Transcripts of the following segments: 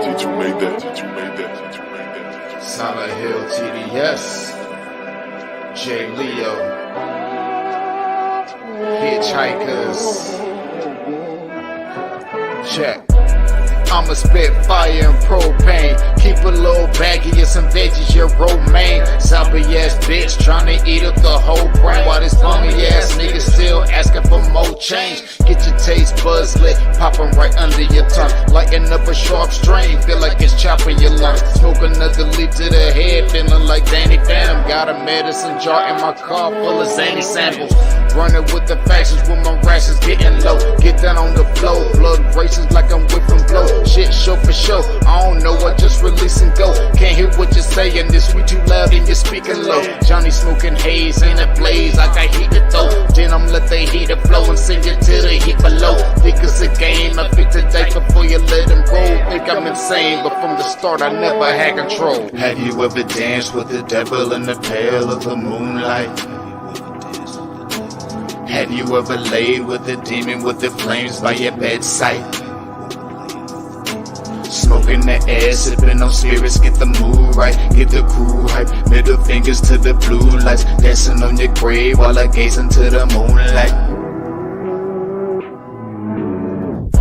Did you make that? Did you make that? Did you make that? Silent Hill TDS, J. Leo, Hitchhikers. Check. I'ma spit fire and propane. Keep a little baggie of some veggies, your romaine. Zombie ass bitch tryna eat up the whole brain. While this bummy ass nigga still asking for more change. Get your taste buds lit, popping right under your tongue. Lighting up a sharp strain, feel like it's chopping your lungs. Smoke another leaf to the head, feeling like Danny Phantom. Got a medicine jar in my car full of zany samples. Running with the factions when my rations getting low. Get down on the floor, blood races like I'm whipping blow. Shit show for show, I don't know, I just release and go. Can't hear what you're saying, this sweet too loud and you're speaking low. Johnny smoking haze in a blaze, I got heat to throw. Then I'm let the heater flow and send you to the heat below. Think it's a game, I pick the dice before you let them roll. Think I'm insane, but from the start I never had control. Have you ever danced with the devil in the pale of the moonlight? Have you ever laid with a demon with the flames by your bedside? Smoking the air, sipping on spirits, get the mood right, get the crew hype. Middle fingers to the blue lights, dancing on your grave while I gaze into the moonlight.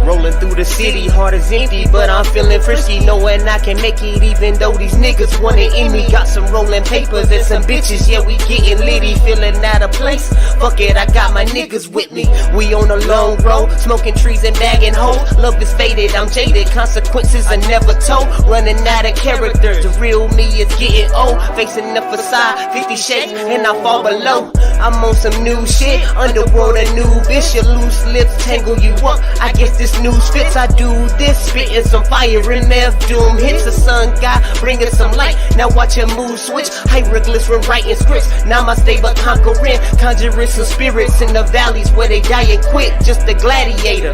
Rolling through the city, heart is empty, but I'm feeling frisky, knowing I can make it even though these niggas want it in me. Got some rolling papers and some bitches, yeah, we getting litty, feeling out of place. Fuck it, I got my niggas with me. We on a long road, smoking trees and bagging hoes. Love is faded, I'm jaded, consequences are never told. Running out of characters, the real me is getting old. Facing the facade, 50 shades, and I fall below. I'm on some new shit, underworld a new bitch. Your loose lips tangle you up, I guess this news fits. I do this, spitting some fire in F doom hits. The sun god bringing some light, now watch your mood switch. Hieroglyphs when writing scripts, now my stable conquering. Conjuring some spirits in the valleys where they die and quit. Just a gladiator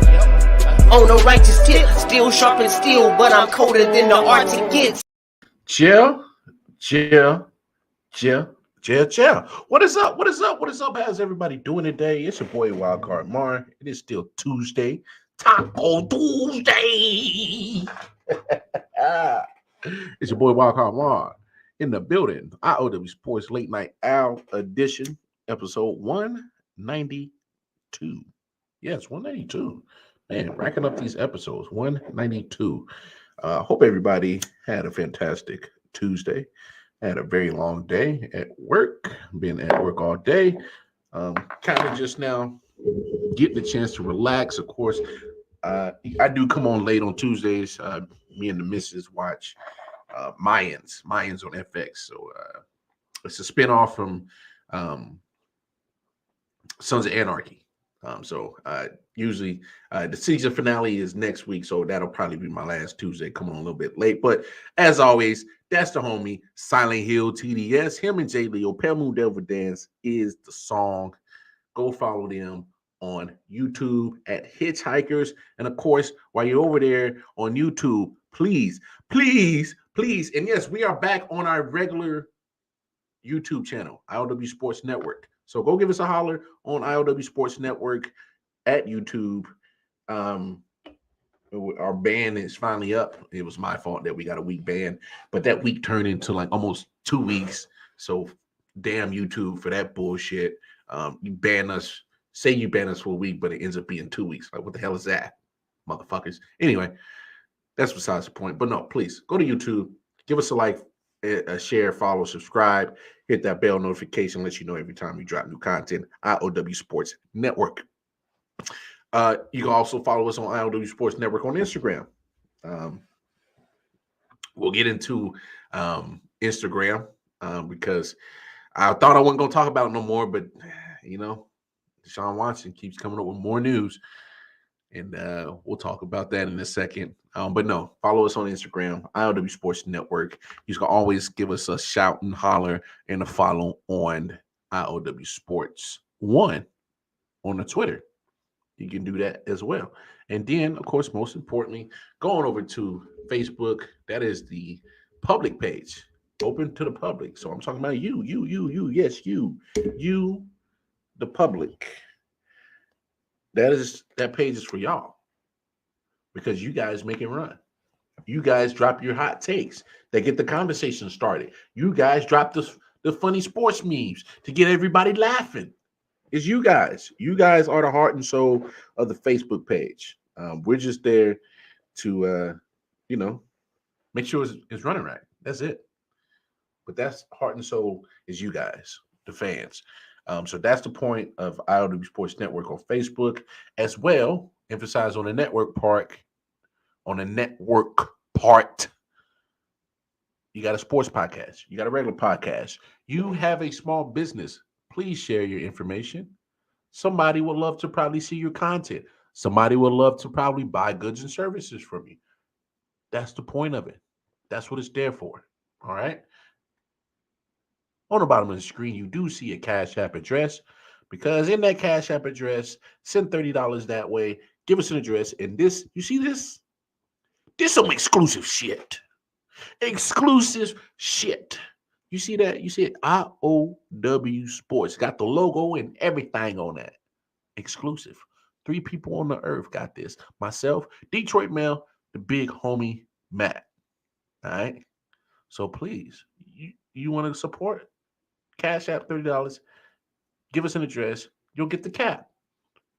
on a righteous tip, still sharp and steel, but I'm colder than the Arctic gets. Chill. What is up? What is up? What is up? How's everybody doing today? It's your boy Wildcard Mar. It is still Tuesday. Taco Tuesday. It's your boy Wildcard Mar in the building. I.O.W. Sports Late Night Owl Edition, episode 192. Yes, 192. Man, racking up these episodes. 192. Hope everybody had a fantastic Tuesday. Had a very long day at work. Been at work all day. Kind of just now getting the chance to relax. Of course, I do come on late on Tuesdays. Me and the missus watch Mayans on FX. So it's a spinoff from Sons of Anarchy. Usually the season finale is next week, so that'll probably be my last Tuesday. Come on a little bit late, but as always, that's the homie Silent Hill TDS. Him and J. Leo, Pale Moon Devil Dance is the song. Go follow them on YouTube at Hitchhikers, and of course, while you're over there on YouTube, please, and yes, we are back on our regular YouTube channel, I.O.W. Sports Network. So go give us a holler on I.O.W. Sports Network at YouTube. Our ban is finally up. It was my fault that we got a week ban, but that week turned into like almost 2 weeks. So damn YouTube for that bullshit. You ban us, say you ban us for a week, but it ends up being 2 weeks. Like, what the hell is that, motherfuckers? Anyway, that's besides the point. But no, please go to YouTube, give us a like, a share, follow, subscribe, hit that bell notification, let you know every time we drop new content. I.O.W. Sports Network. You can also follow us on I.O.W. Sports Network on Instagram. We'll get into Instagram because I thought I wasn't going to talk about it no more, but you know, Deshaun Watson keeps coming up with more news, and we'll talk about that in a second. But no, follow us on Instagram, I.O.W. Sports Network. You can always give us a shout and holler and a follow on I.O.W. Sports 1 on the Twitter. You can do that as well. And then, of course, most importantly, go on over to Facebook. That is the public page, open to the public. So I'm talking about you, yes, you, the public. That page is for y'all. because you guys make it run. You guys drop your hot takes that get the conversation started. You guys drop the funny sports memes to get everybody laughing. It's you guys. You guys are the heart and soul of the Facebook page. We're just there to, you know, make sure it's running right. That's it. But that's heart and soul is you guys, the fans. So that's the point of I.O.W Sports Network on Facebook as well. Emphasize on the network part. On the network part, you got a sports podcast. You got a regular podcast. You have a small business. Please share your information. Somebody would love to probably see your content. Somebody would love to probably buy goods and services from you. That's the point of it. That's what it's there for. All right. On the bottom of the screen, you do see a Cash App address because in that Cash App address, send $30 that way. Give us an address. And this, you see this? This some exclusive shit. Exclusive shit. You see that? You see it? I.O.W Sports. Got the logo and everything on that. Exclusive. 3 people on the earth got this. Myself, Detroit Mel, the big homie Matt. All right. So please, you want to support? Cash App $30. Give us an address. You'll get the cap.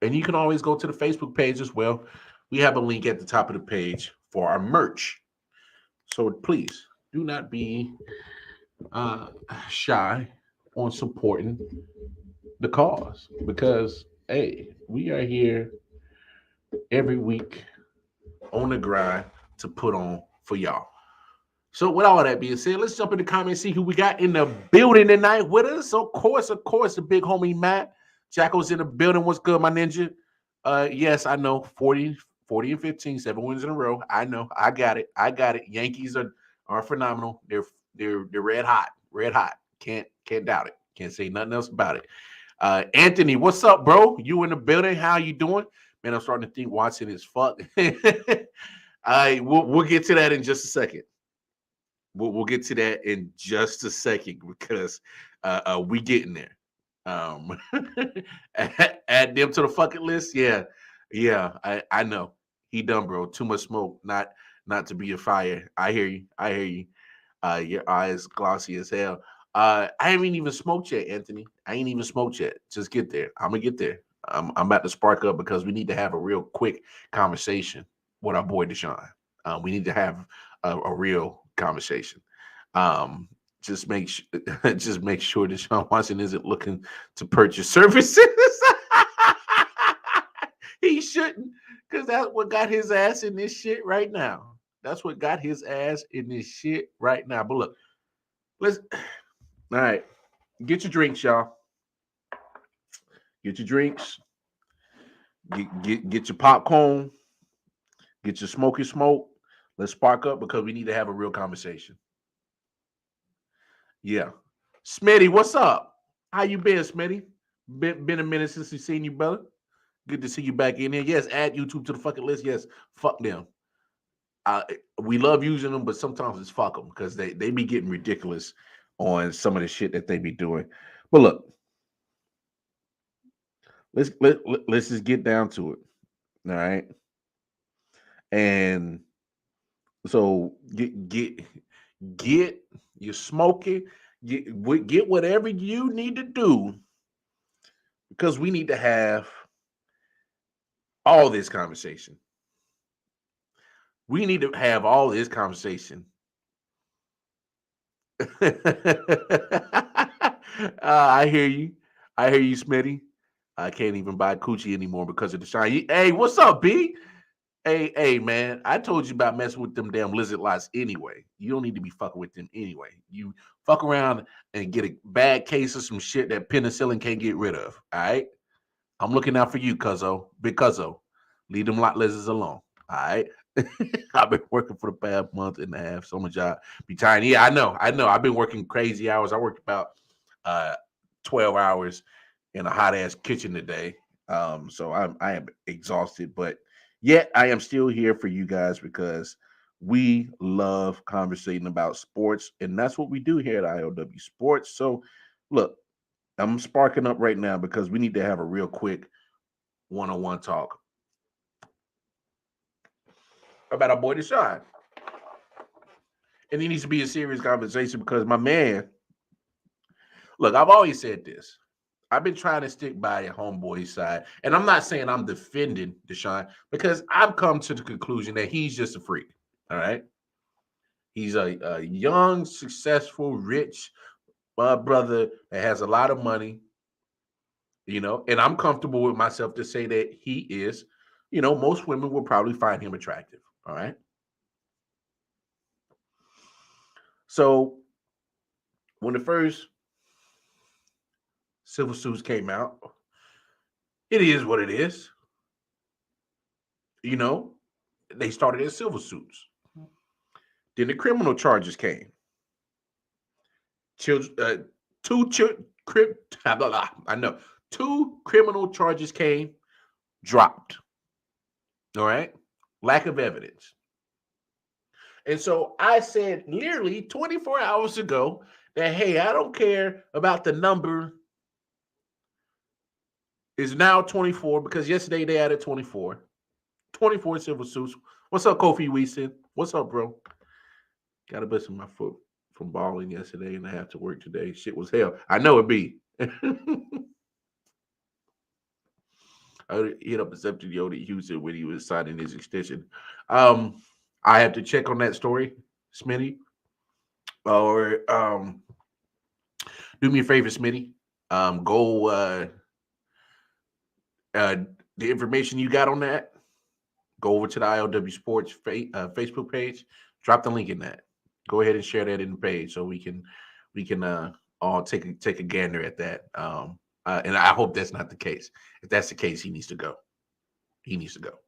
And you can always go to the Facebook page as well. We have a link at the top of the page for our merch. So please do not be shy on supporting the cause because, hey, we are here every week on the grind to put on for y'all. So with all that being said, let's jump in the comments, see who we got in the building tonight with us. Of course, the big homie Matt. Jacko's in the building. What's good, my ninja? Yes, I know. 40 and 15, 7 wins in a row. I know. I got it. Yankees are phenomenal. They're red hot. Red hot. Can't doubt it. Can't say nothing else about it. Anthony, what's up, bro? You in the building? How you doing? Man, I'm starting to think Watson is fuck. All right, we'll get to that in just a second. We'll get to that in just a second because we getting there. Add them to the fucking list. Yeah, I know. He done, bro. Too much smoke. Not to be a fire. I hear you. Your eyes glossy as hell. I haven't even smoked yet, Anthony. I ain't even smoked yet. Just get there. I'm gonna get there. I'm about to spark up because we need to have a real quick conversation with our boy Deshaun. We need to have a real conversation. Just make sure Deshaun Watson isn't looking to purchase services. He shouldn't, because that's what got his ass in this shit right now. That's what got his ass in this shit right now. But look, all right, get your drinks, y'all. Get your drinks. Get your popcorn. Get your smoky smoke. Let's spark up because we need to have a real conversation. Yeah. Smitty, what's up? How you been, Smitty? Been a minute since we seen you, brother. Good to see you back in here. Yes, add YouTube to the fucking list. Yes, fuck them. We love using them, but sometimes it's fuck them because they be getting ridiculous on some of the shit that they be doing. But look, let's just get down to it. All right. And so get your smoking, get whatever you need to do because we need to have all this conversation. We need to have all this conversation. I hear you. Smitty. I can't even buy coochie anymore because of the shine. Hey, what's up, B? Hey, man. I told you about messing with them damn lizard lots anyway. You don't need to be fucking with them anyway. You fuck around and get a bad case of some shit that penicillin can't get rid of. All right? I'm looking out for you, cuzzo. Big cuzzo. Leave them lot lizards alone. All right? I've been working for the past month and a half. So much job be tired. Yeah, I know. I've been working crazy hours. I worked about 12 hours in a hot ass kitchen today. So I am exhausted, but yet I am still here for you guys because we love conversating about sports, and that's what we do here at I.O.W Sports. So look, I'm sparking up right now because we need to have a real quick one-on-one talk. about our boy Deshaun. And it needs to be a serious conversation because my man, look, I've always said this. I've been trying to stick by a homeboy's side. And I'm not saying I'm defending Deshaun because I've come to the conclusion that he's just a freak. All right. He's a young, successful, rich brother that has a lot of money, and I'm comfortable with myself to say that he is, most women will probably find him attractive. All right. So when the first civil suits came out, it is what it is. They started as civil suits. Then the criminal charges came. Children, I know 2 criminal charges came, dropped. All right, lack of evidence. And so I said literally 24 hours ago that, hey, I don't care about the number. Is now 24 because yesterday they added 24. 24 civil suits. What's up, Kofi Weeson? What's up, bro? Got a bust in my foot from balling yesterday and I have to work today. Shit was hell. I know it be. I hit up Reception Yoda Houston when he was signing his extension. I have to check on that story, Smitty. Or do me a favor, Smitty. Go the information you got on that. Go over to the I.O.W. Sports Facebook page. Drop the link in that. Go ahead and share that in the page so we can all take a gander at that. And I hope that's not the case. If that's the case, he needs to go. He needs to go.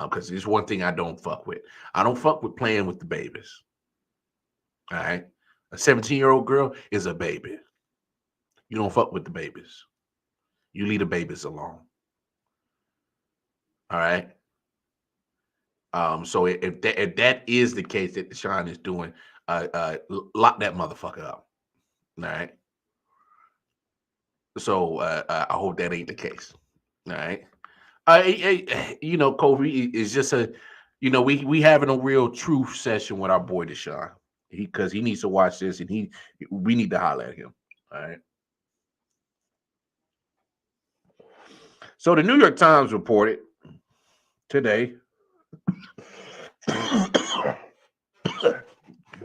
Because there's one thing I don't fuck with. I don't fuck with playing with the babies. All right? A 17-year-old girl is a baby. You don't fuck with the babies. You leave the babies alone. All right? So if that is the case that Deshaun is doing, lock that motherfucker up. All right? So I hope that ain't the case. All right. Kobe is just we having a real truth session with our boy Deshaun. Because he needs to watch this and we need to holler at him. All right. So the New York Times reported today.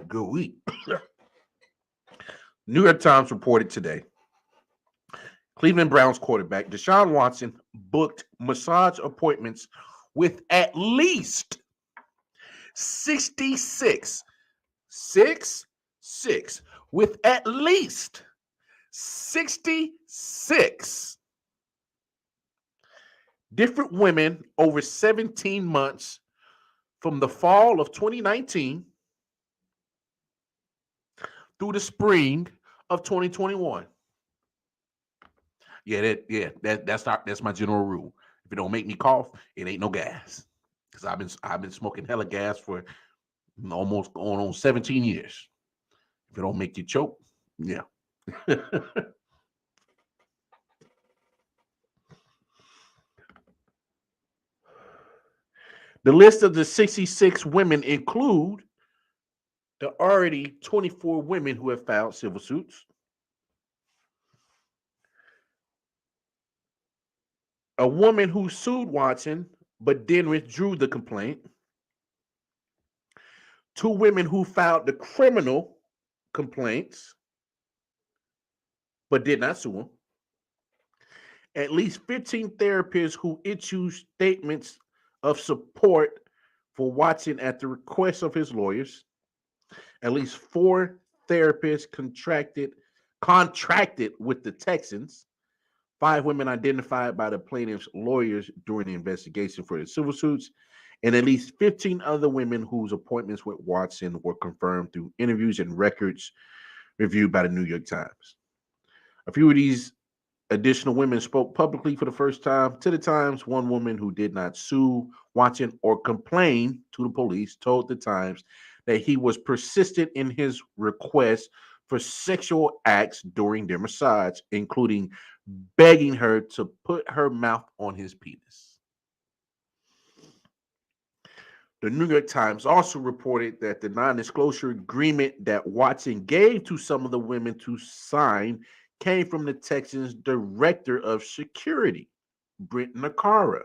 Good week. New York Times reported today. Cleveland Browns quarterback Deshaun Watson booked massage appointments with at least 66 with at least 66 different women over 17 months from the fall of 2019 through the spring of 2021. That's my general rule. If it don't make me cough, it ain't no gas. Because I've been smoking hella gas for almost going on 17 years. If it don't make you choke, yeah. The list of the 66 women include the already 24 women who have filed civil suits, a woman who sued Watson but then withdrew the complaint, 2 women who filed the criminal complaints but did not sue him, at least 15 therapists who issued statements of support for Watson at the request of his lawyers, at least 4 therapists contracted with the Texans, 5 women identified by the plaintiff's lawyers during the investigation for the civil suits, and at least 15 other women whose appointments with Watson were confirmed through interviews and records reviewed by the New York Times. A few of these additional women spoke publicly for the first time to the Times. One woman who did not sue Watson or complain to the police told the Times that he was persistent in his request for sexual acts during their massage, including begging her to put her mouth on his penis. The New York Times also reported that the non-disclosure agreement that Watson gave to some of the women to sign came from the Texans' director of security, Brent Nakara.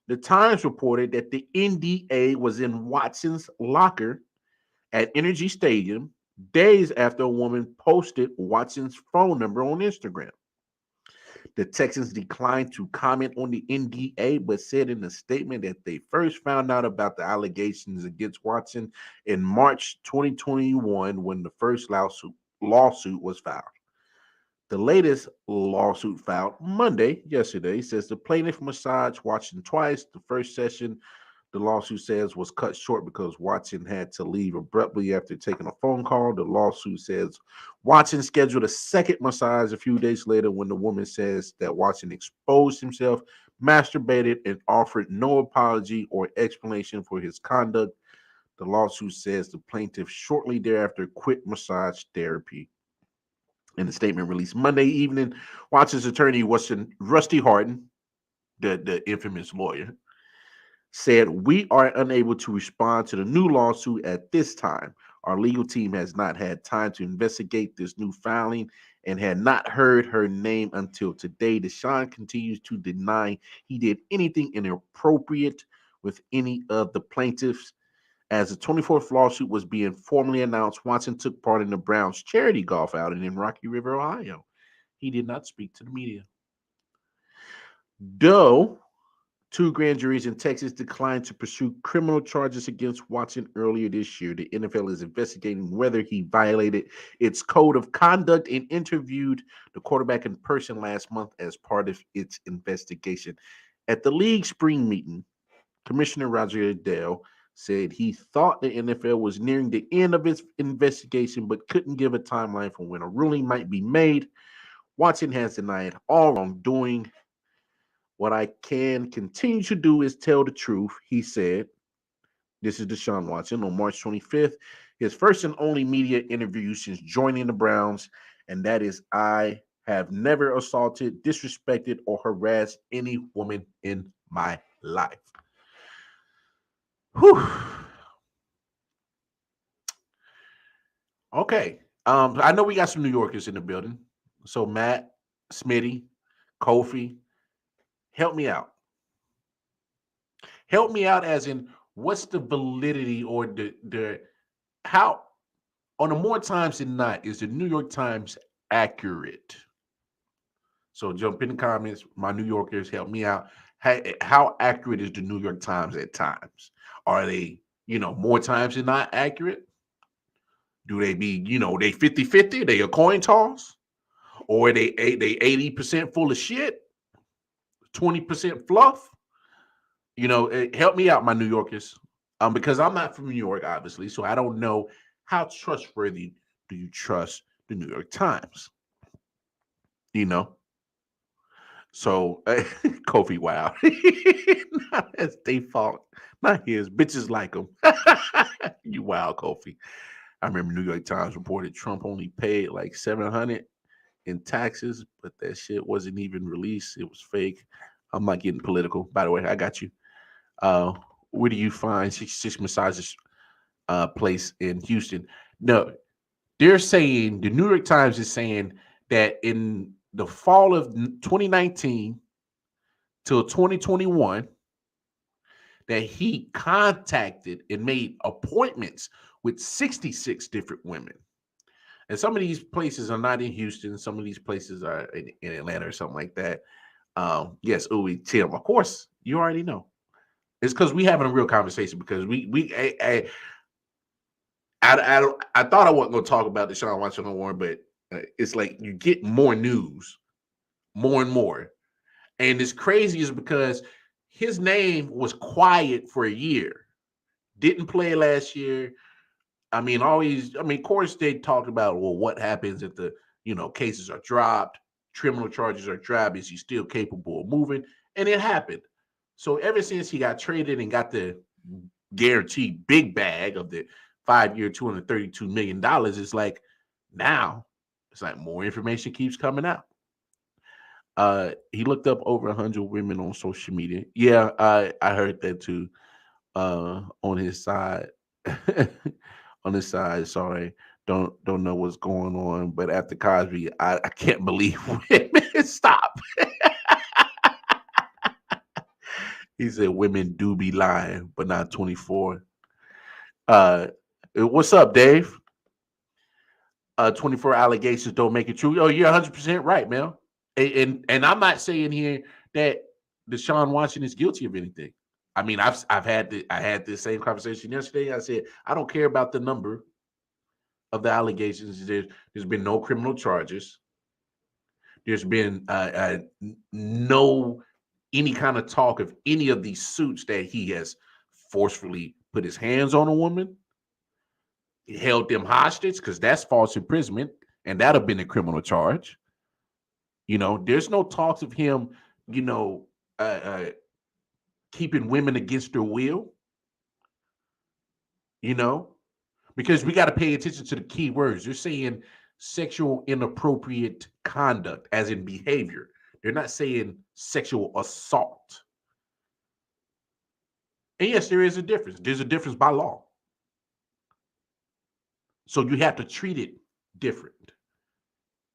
The Times reported that the NDA was in Watson's locker at Energy Stadium days after a woman posted Watson's phone number on Instagram. The Texans declined to comment on the NDA, but said in a statement that they first found out about the allegations against Watson in March 2021 when the first lawsuit was filed. The latest lawsuit filed yesterday, says the plaintiff massaged Watson twice. The first session, the lawsuit says, was cut short because Watson had to leave abruptly after taking a phone call. The lawsuit says Watson scheduled a second massage a few days later when the woman says that Watson exposed himself, masturbated, and offered no apology or explanation for his conduct. The lawsuit says the plaintiff shortly thereafter quit massage therapy. In a statement released Monday evening, Watson's attorney, Rusty Hardin, the infamous lawyer, said, "We are unable to respond to the new lawsuit at this time. Our legal team has not had time to investigate this new filing and had not heard her name until today." Deshaun continues to deny he did anything inappropriate with any of the plaintiffs. As the 24th lawsuit was being formally announced, Watson took part in the Browns' charity golf outing in Rocky River, Ohio. He did not speak to the media. Though two grand juries in Texas declined to pursue criminal charges against Watson earlier this year, the NFL is investigating whether he violated its code of conduct and interviewed the quarterback in person last month as part of its investigation. At the league spring meeting, Commissioner Roger Goodell said he thought the NFL was nearing the end of its investigation but couldn't give a timeline for when a ruling might be made. Watson has denied all wrongdoing. "What I can continue to do is tell the truth," he said. This is Deshaun Watson on March 25th, his first and only media interview since joining the Browns, and that is, "I have never assaulted, disrespected, or harassed any woman in my life." Whew. Okay. I know we got some New Yorkers in the building. So Matt, Smitty, Kofi, help me out. Help me out as in what's the validity or the how on the more times than not is the New York Times accurate? So jump in the comments, my New Yorkers, help me out. How accurate is the New York Times at times? Are they, more times than not accurate? Do they be, they 50-50? They a coin toss? Or they 80% full of shit, 20% fluff? Help me out, my New Yorkers. Because I'm not from New York, obviously, so I don't know how trustworthy do you trust the New York Times? So Kofi, wow, that's their fault, not his. Bitches like him. You wild, Kofi. I remember New York Times reported Trump only paid like 700 in taxes, but that shit wasn't even released. It was fake. I'm not getting political, by the way. I got you. Where do you find 66 massages place in Houston? No, they're saying the New York Times is saying that in the fall of 2019 till 2021, that he contacted and made appointments with 66 different women. And some of these places are not in Houston. Some of these places are in Atlanta or something like that. Yes, Uwe, Tim. Of course, you already know. It's because we having a real conversation because I thought I wasn't going to talk about Deshaun Watson no more, but it's like you get more news, more and more. And it's crazy is because his name was quiet for a year. Didn't play last year. Of course, they talked about, well, what happens if the, cases are dropped, criminal charges are dropped, is he still capable of moving? And it happened. So ever since he got traded and got the guaranteed big bag of the 5-year, $232 million, it's like now it's like more information keeps coming out. He looked up over 100 women on social media. Yeah, I heard that too. on his side. On his side, sorry. Don't know what's going on. But after Cosby, I can't believe women stop. He said women do be lying, but not 24. Uh what's up, Dave? 24 allegations don't make it true. Oh, you're 100% right, man. And I'm not saying here that Deshaun Watson is guilty of anything. I mean, I had this same conversation yesterday. I said I don't care about the number of the allegations. There's been no criminal charges. There's been no any kind of talk of any of these suits that he has forcefully put his hands on a woman, held them hostage, because that's false imprisonment, and that'd have been a criminal charge. You know, there's no talks of him, you know, keeping women against their will. You know, because we got to pay attention to the key words. They're saying sexual inappropriate conduct, as in behavior. They're not saying sexual assault. And yes, there is a difference. There's a difference by law. So you have to treat it different.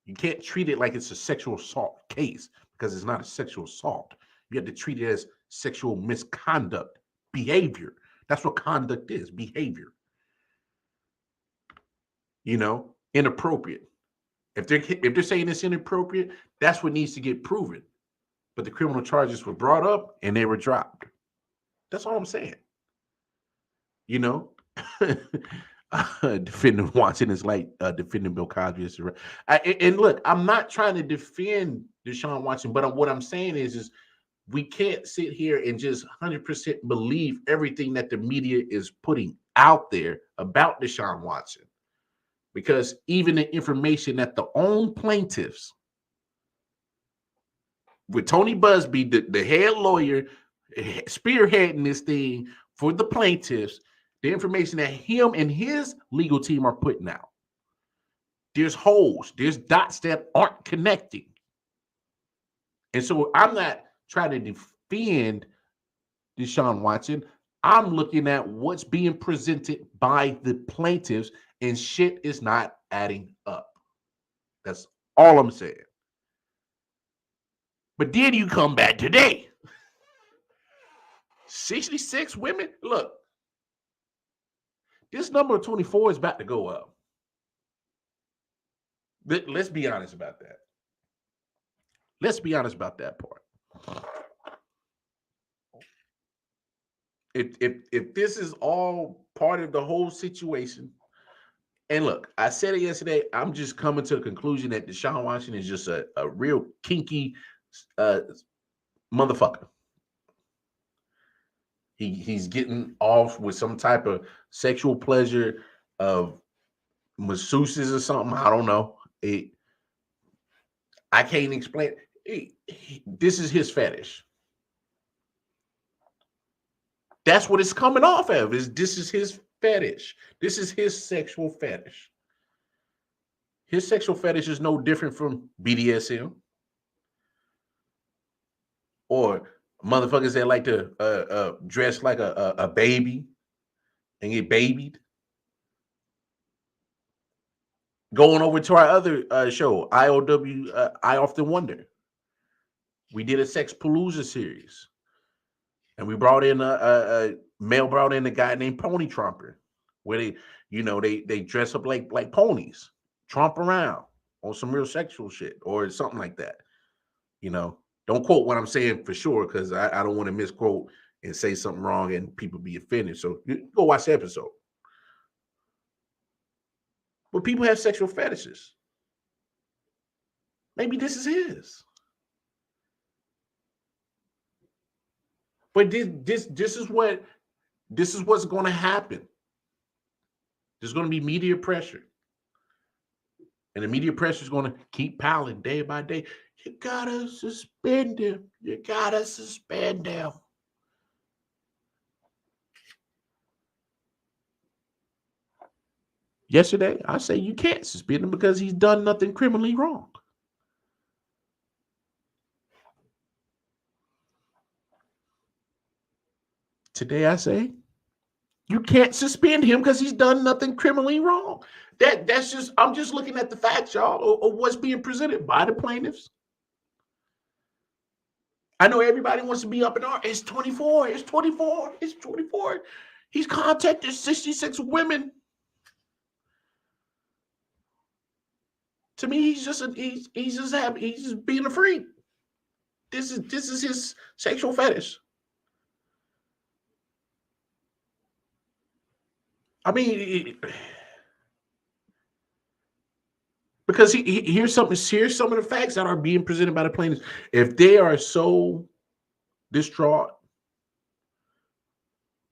You can't treat it like it's a sexual assault case because it's not a sexual assault. You have to treat it as sexual misconduct, behavior. That's what conduct is, behavior. You know, inappropriate. If they're saying it's inappropriate, that's what needs to get proven. But the criminal charges were brought up and they were dropped. That's all I'm saying. You know, defending Watson is like defending Bill Cosby. And look, I'm not trying to defend Deshaun Watson, but what I'm saying is we can't sit here and just 100% believe everything that the media is putting out there about Deshaun Watson. Because even the information that the own plaintiffs, with Tony Busby, the head lawyer, spearheading this thing for the plaintiffs, the information that him and his legal team are putting out, there's holes, there's dots that aren't connecting. And so I'm not trying to defend Deshaun Watson. I'm looking at what's being presented by the plaintiffs, and shit is not adding up. That's all I'm saying. But then you come back today. 66 women. Look, this number of 24 is about to go up. Let's be honest about that. Let's be honest about that part. If this is all part of the whole situation, and look, I said it yesterday, I'm just coming to the conclusion that Deshaun Watson is just a real kinky motherfucker. He's getting off with some type of sexual pleasure of masseuses or something. I don't know. I can't explain. This is his fetish. That's what it's coming off of. This is his fetish. This is his sexual fetish. His sexual fetish is no different from BDSM or motherfuckers that like to dress like a baby and get babied. Going over to our other show, I.O.W. I Often Wonder. We did a Sex Palooza series. And we brought in Mel brought in a guy named Pony Tromper, where they dress up like ponies, tromp around on some real sexual shit or something like that. You know, don't quote what I'm saying for sure, because I don't want to misquote and say something wrong and people be offended. So go watch the episode. But people have sexual fetishes. Maybe this is his. But this is what's going to happen. There's going to be media pressure. And the media pressure is going to keep piling day by day. You gotta suspend him. You gotta suspend him. Yesterday, I say you can't suspend him because he's done nothing criminally wrong. Today, I say You can't suspend him because he's done nothing criminally wrong. That's just, I'm just looking at the facts, y'all, of what's being presented by the plaintiffs. I know everybody wants to be up in arms. It's 24. It's 24. It's 24. He's contacted 66 women. To me, he's just being a freak. This is his sexual fetish. I mean, because here's some of the facts that are being presented by the plaintiffs. If they are so distraught,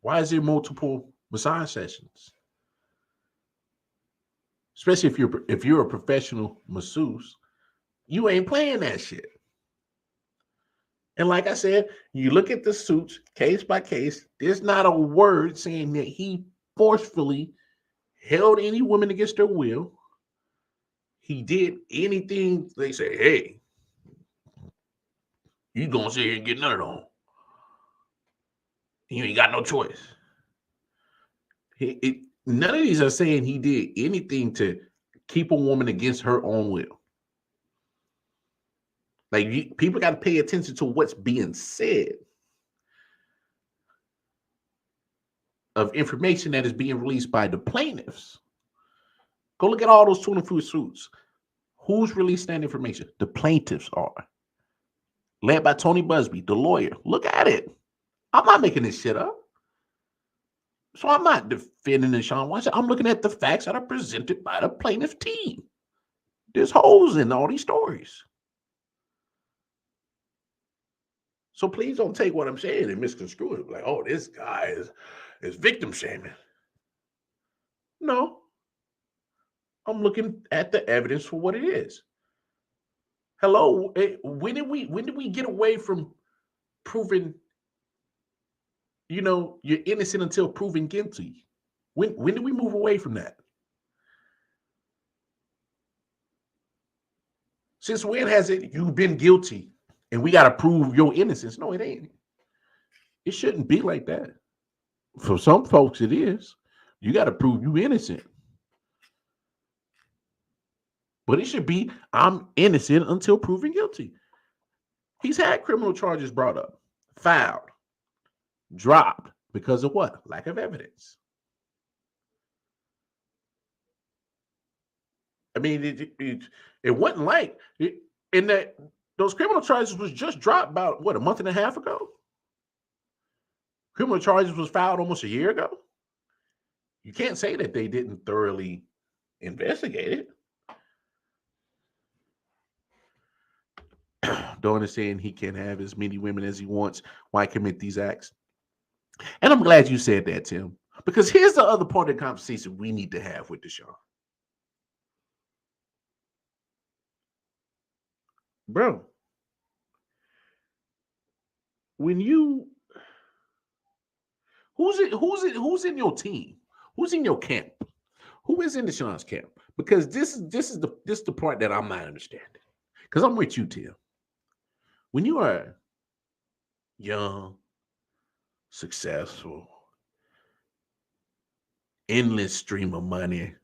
why is there multiple massage sessions? Especially if you're a professional masseuse, you ain't playing that shit. And like I said, you look at the suits case by case. There's not a word saying that he forcefully held any woman against their will. He did anything they say, hey, you gonna sit here and get none of them. You ain't got no choice. None of these are saying he did anything to keep a woman against her own will. Like, people got to pay attention to what's being said of information that is being released by the plaintiffs. Go look at all those 24 suits. Who's releasing that information? The plaintiffs are. Led by Tony Busby, the lawyer. Look at it. I'm not making this shit up. So I'm not defending Deshaun Watson. I'm looking at the facts that are presented by the plaintiff team. There's holes in all these stories. So please don't take what I'm saying and misconstrue it. Like, oh, this guy is victim shaming. No. I'm looking at the evidence for what it is. Hello, when did we get away from proving, you're innocent until proven guilty? When did we move away from that? Since when has you've been guilty and we got to prove your innocence? No, it ain't. It shouldn't be like that. For some folks, it is. You got to prove you innocent. But it should be, I'm innocent until proven guilty. He's had criminal charges brought up, filed, dropped because of what? Lack of evidence. I mean, it wasn't like in that those criminal charges was just dropped about a month and a half ago. Criminal charges was filed almost a year ago. You can't say that they didn't thoroughly investigate it. Don't understand he can't have as many women as he wants. Why commit these acts? And I'm glad you said that, Tim, because here's the other part of the conversation we need to have with Deshaun. Bro, when who's in your team? Who's in your camp? Who is in Deshaun's camp? Because this is the part that I'm not understanding. Because I'm with you, Tim. When you are young, successful, endless stream of money,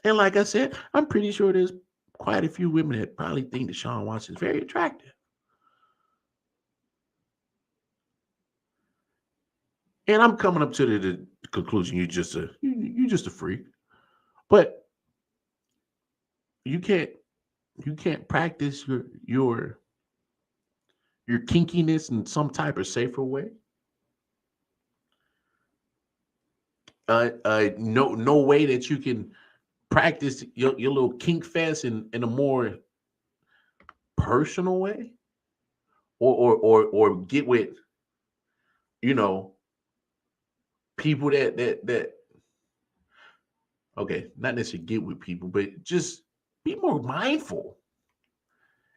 and like I said, I'm pretty sure there's quite a few women that probably think Deshaun Watson is very attractive. And I'm coming up to the conclusion you're just a freak. But you can't practice your kinkiness in some type of safer way. No way that you can practice your little kink fest in a more personal way, or get with people that okay, not necessarily get with people, but just be more mindful.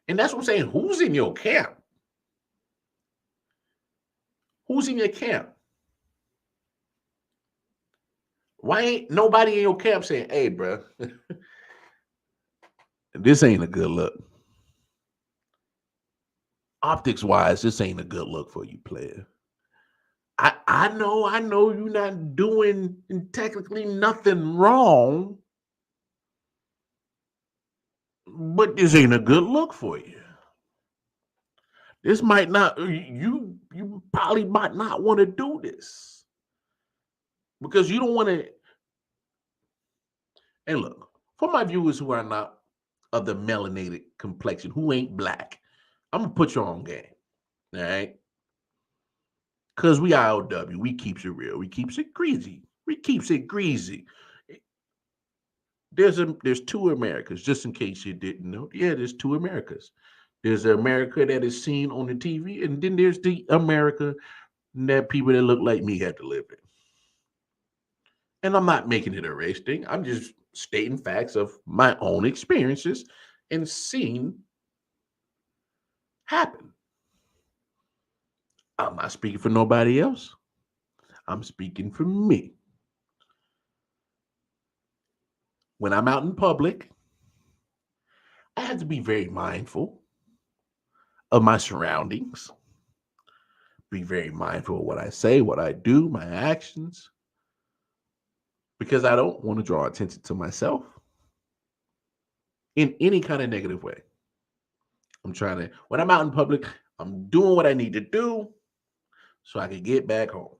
And that's what I'm saying. Who's in your camp? Who's in your camp? Why ain't nobody in your camp saying, hey, bro, this ain't a good look. Optics wise, this ain't a good look for you, player. I I know you're not doing technically nothing wrong, but this ain't a good look for you. This might not, you probably might not want to do this because you don't want to. And look, for my viewers who are not of the melanated complexion, who ain't black, I'm gonna put you on game, all right? Because we I.O.W, we keeps it real, we keeps it greasy, we keeps it greasy. There's two Americas, just in case you didn't know. Yeah, there's two Americas. There's the America that is seen on the TV, and then there's the America that people that look like me had to live in. And I'm not making it a race thing. I'm just stating facts of my own experiences and seeing happen. I'm not speaking for nobody else. I'm speaking for me. When I'm out in public, I have to be very mindful of my surroundings, be very mindful of what I say, what I do, my actions, because I don't want to draw attention to myself in any kind of negative way. When I'm out in public, I'm doing what I need to do so I can get back home.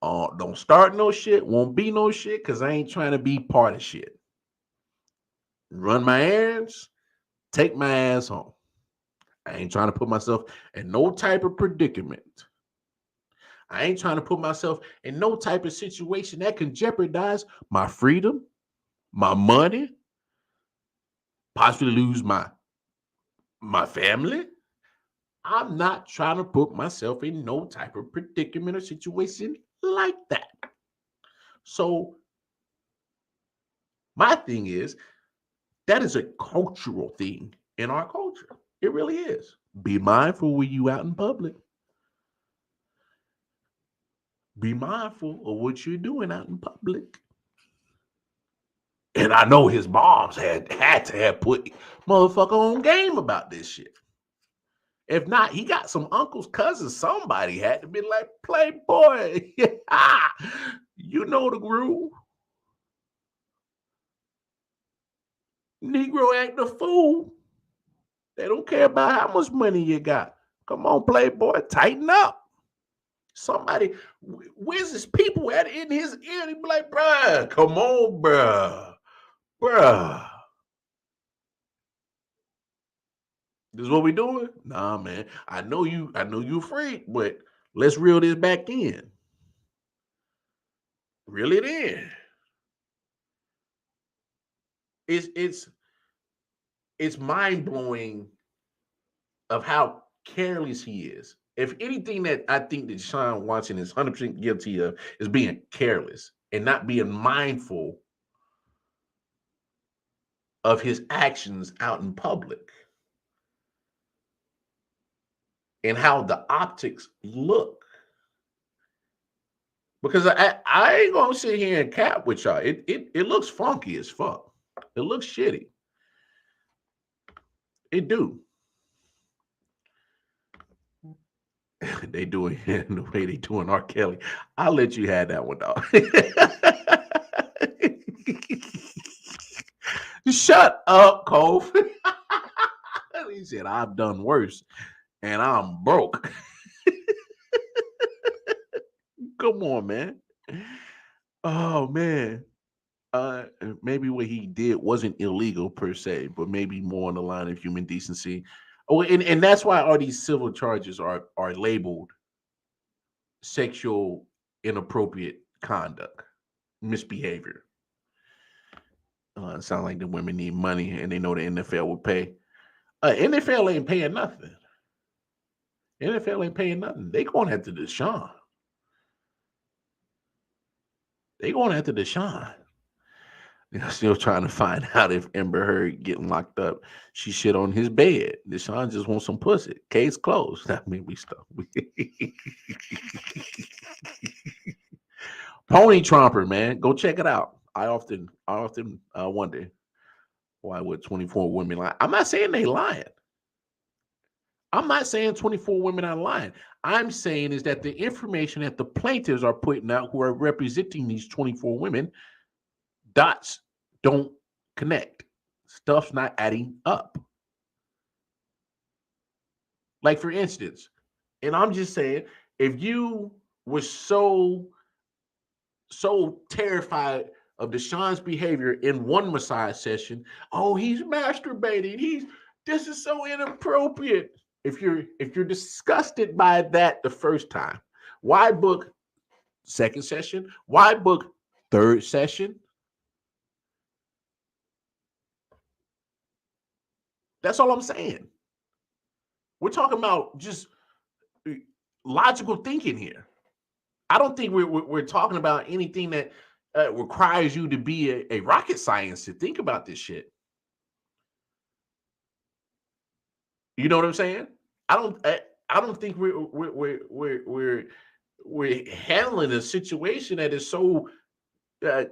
Don't start no shit, won't be no shit, because I ain't trying to be part of shit. Run my errands, take my ass home. I ain't trying to put myself in no type of predicament. I ain't trying to put myself in no type of situation that can jeopardize my freedom, my money, possibly lose my family. I'm not trying to put myself in no type of predicament or situation like that. So my thing is, that is a cultural thing in our culture. It really is. Be mindful when you out in public. Be mindful of what you're doing out in public. And I know his moms had to have put motherfucker on game about this shit. If not, he got some uncles, cousins. Somebody had to be like, Playboy, you know the groove. Negro act a fool. They don't care about how much money you got. Come on, Playboy, tighten up. Somebody whizzes people at in his ear. He be like, bruh, come on, bruh. This is what we doing? Nah, man. I know you a freak, but let's reel this back in. Reel it in. It's mind-blowing of how careless he is. If anything that I think that Sean Watson is 100% guilty of is being careless and not being mindful of his actions out in public and how the optics look. Because I ain't gonna sit here and cap with y'all. It looks funky as fuck. It looks shitty. It do. They doing it the way they doing R. Kelly. I'll let you have that one, dog. Shut up, Cove. He said, I've done worse and I'm broke. Come on, man. Oh, man. Maybe what he did wasn't illegal per se, but maybe more on the line of human decency. Oh, and that's why all these civil charges are labeled sexual inappropriate conduct, misbehavior. It sounds like the women need money and they know the NFL will pay. NFL ain't paying nothing. NFL ain't paying nothing. They going after Deshaun. They going after Deshaun. They're still trying to find out if Amber Heard getting locked up. She shit on his bed. Deshaun just wants some pussy. Case closed. I mean, we stuff. Pony Tromper, man. Go check it out. I often wonder why would 24 women lie. I'm not saying they lying. I'm not saying 24 women are lying. I'm saying is that the information that the plaintiffs are putting out, who are representing these 24 women, dots don't connect. Stuff's not adding up. Like, for instance, and I'm just saying, if you were so terrified of Deshaun's behavior in one massage session, oh, he's masturbating. This is so inappropriate. If you're disgusted by that the first time, why book second session? Why book third session? That's all I'm saying. We're talking about just logical thinking here. I don't think we're talking about anything that requires you to be a rocket science to think about this shit. You know what I'm saying? I don't think we're handling a situation that is so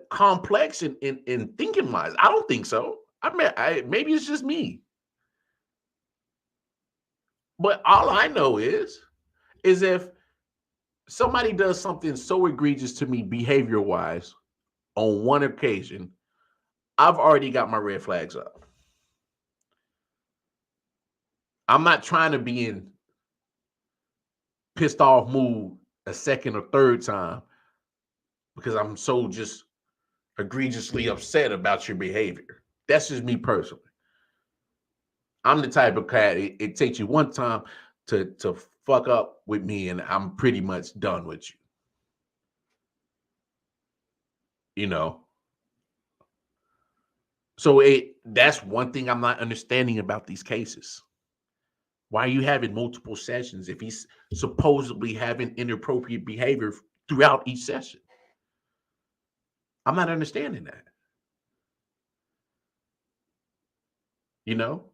complex in thinking wise. I don't think so. I mean, maybe it's just me. But all I know is if somebody does something so egregious to me behavior wise on one occasion, I've already got my red flags up. I'm not trying to be in pissed off mood a second or third time because I'm so just egregiously upset about your behavior. That's just me personally. I'm the type of cat, it takes you one time to fuck up with me and I'm pretty much done with you. You know? So that's one thing I'm not understanding about these cases. Why are you having multiple sessions if he's supposedly having inappropriate behavior throughout each session? I'm not understanding that. You know?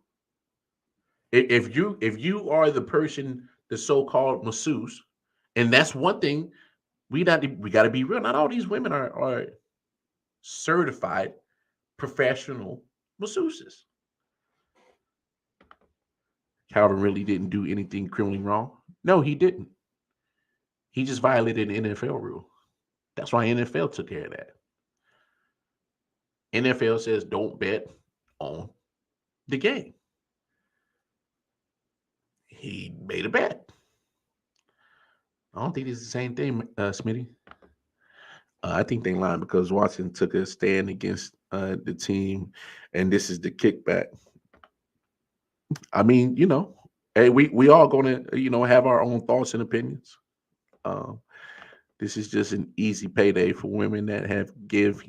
If you are the person, the so-called masseuse, and that's one thing we got to be real. Not all these women are certified professional masseuses. Calvin really didn't do anything criminally wrong. No, he didn't. He just violated an NFL rule. That's why NFL took care of that. NFL says don't bet on the game. He made a bet. I don't think it's the same thing, Smitty. I think they lied because Watson took a stand against the team, and this is the kickback. I mean, hey, we all gonna have our own thoughts and opinions. This is just an easy payday for women that have gave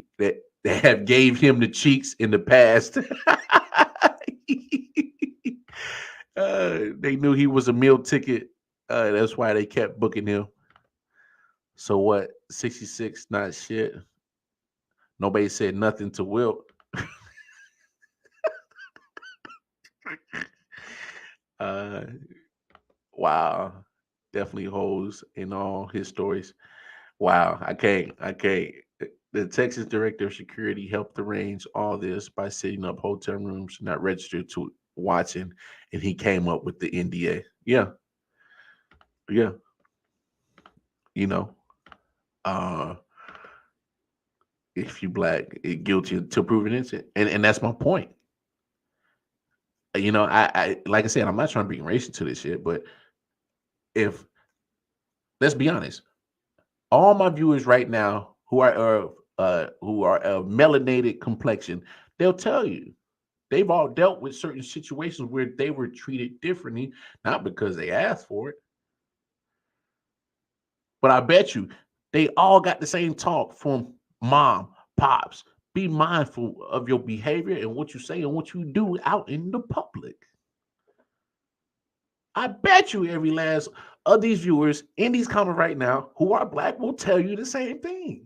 him the cheeks in the past. They knew he was a meal ticket. That's why they kept booking him. So what? 66, not shit. Nobody said nothing to Wilt. Wow. Definitely hoes in all his stories. Wow. I can't. The Texas director of security helped arrange all this by setting up hotel rooms not registered to Watson, and he came up with the NDA. Yeah. Yeah. You know, uh, if you black, guilty until proven innocent. And that's my point. I like I said, I'm not trying to bring race into this shit, but if let's be honest, all my viewers right now who are of melanated complexion, they'll tell you they've all dealt with certain situations where they were treated differently, not because they asked for it, but I bet you they all got the same talk from mom, pops. Be mindful of your behavior and what you say and what you do out in the public. I bet you every last of these viewers in these comments right now who are black will tell you the same thing.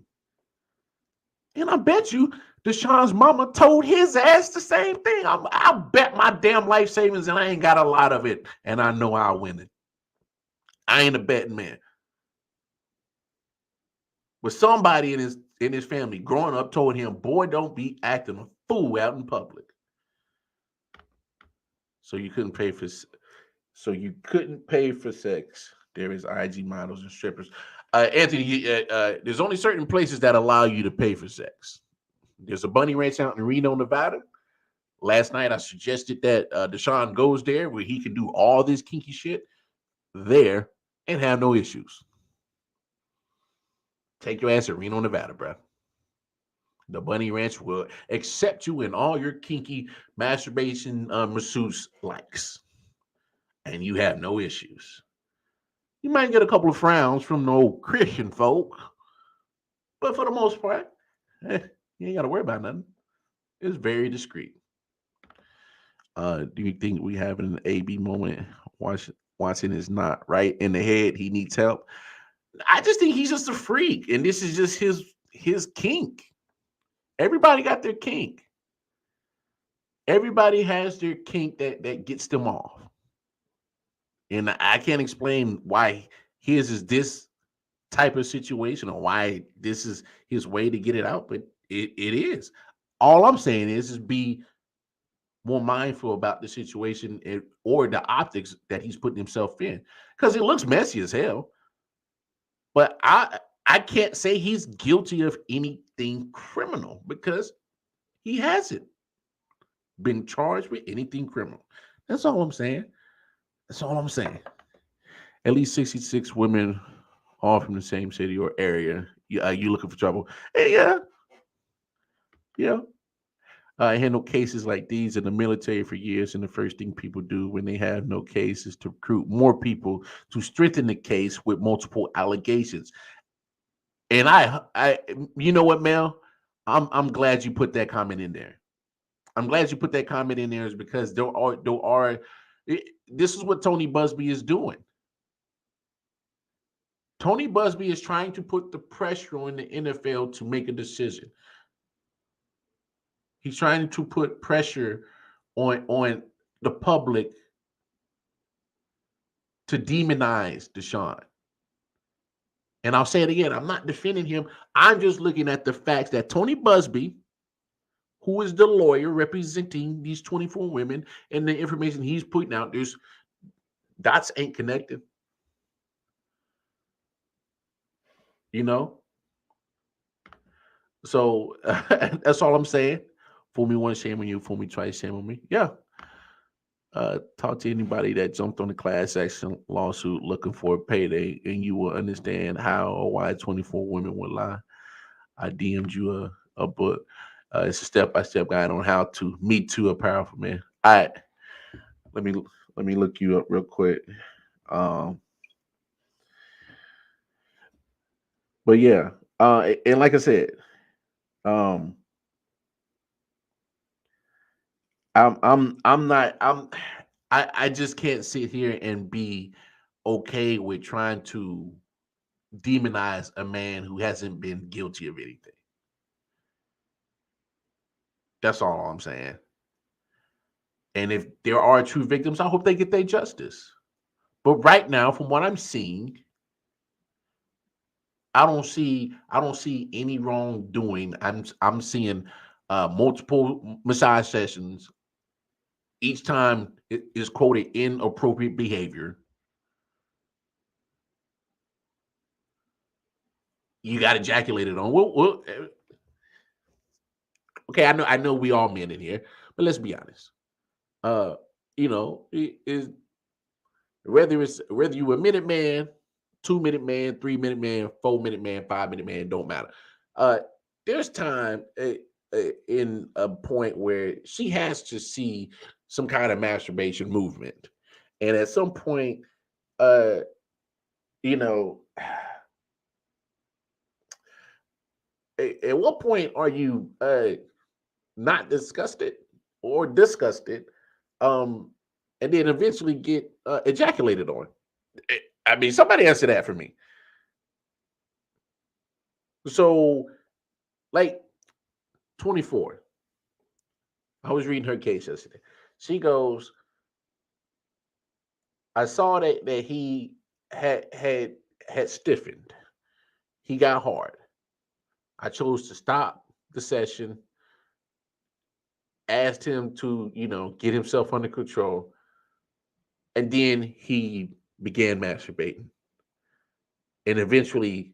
And I bet you Deshaun's mama told his ass the same thing. I'll bet my damn life savings and I ain't got a lot of it. And I know I'll win it. I ain't a betting man. But somebody in his family growing up told him, boy, don't be acting a fool out in public. So you couldn't pay for So you couldn't pay for sex. There is IG models and strippers. Anthony, there's only certain places that allow you to pay for sex. There's a bunny ranch out in Reno, Nevada. Last night I suggested that Deshaun goes there where he can do all this kinky shit there and have no issues. Take your ass to Reno, Nevada, bro. The bunny ranch will accept you in all your kinky masturbation masseuse likes, and you have no issues. You might get a couple of frowns from the old Christian folk, but for the most part, you ain't got to worry about nothing. It's very discreet. Do you think we have an AB moment? Watson is not right in the head. He needs help. I just think he's just a freak, and this is just his kink. Everybody got their kink. Everybody has their kink that gets them off. And I can't explain why his is this type of situation or why this is his way to get it out, but it is. All I'm saying is be more mindful about the situation or the optics that he's putting himself in, because it looks messy as hell. But I can't say he's guilty of anything criminal because he hasn't been charged with anything criminal. That's all I'm saying. That's all I'm saying. At least 66 women, all from the same city or area. You looking for trouble? Hey, yeah. I handled cases like these in the military for years, and the first thing people do when they have no case is to recruit more people to strengthen the case with multiple allegations. And you know what, Mel? I'm glad you put that comment in there. I'm glad you put that comment in there, is because this is what Tony Busby is doing. Tony Busby is trying to put the pressure on the NFL to make a decision. He's trying to put pressure on the public to demonize Deshaun. And I'll say it again, I'm not defending him. I'm just looking at the facts that Tony Busby, who is the lawyer representing these 24 women, and the information he's putting out, there's dots ain't connected. You know? So that's all I'm saying. Fool me once, shame on you. Fool me twice, shame on me. Yeah. Talk to anybody that jumped on the class action lawsuit looking for a payday, and you will understand how or why 24 women would lie. I DM'd you a book. It's a step-by-step guide on how to meet to a powerful man. All right. Let me look you up real quick. But yeah, and like I said, I just can't sit here and be okay with trying to demonize a man who hasn't been guilty of anything. That's all I'm saying. And if there are true victims, I hope they get their justice. But right now, from what I'm seeing, I don't see any wrongdoing. I'm seeing multiple massage sessions. Each time it is quoted inappropriate behavior. You got ejaculated on. Okay, I know we all men in here, but let's be honest. Is whether you a minute man, 2 minute man, 3 minute man, 4 minute man, 5 minute man, don't matter. There's time in a point where she has to see some kind of masturbation movement, and at some point, you know, at what point are you not disgusted or disgusted, and then eventually get ejaculated on? I mean, somebody answer that for me. So, like 24, I was reading her case yesterday. She goes, I saw that he had stiffened. He got hard. I chose to stop the session, asked him to, get himself under control. And then he began masturbating and eventually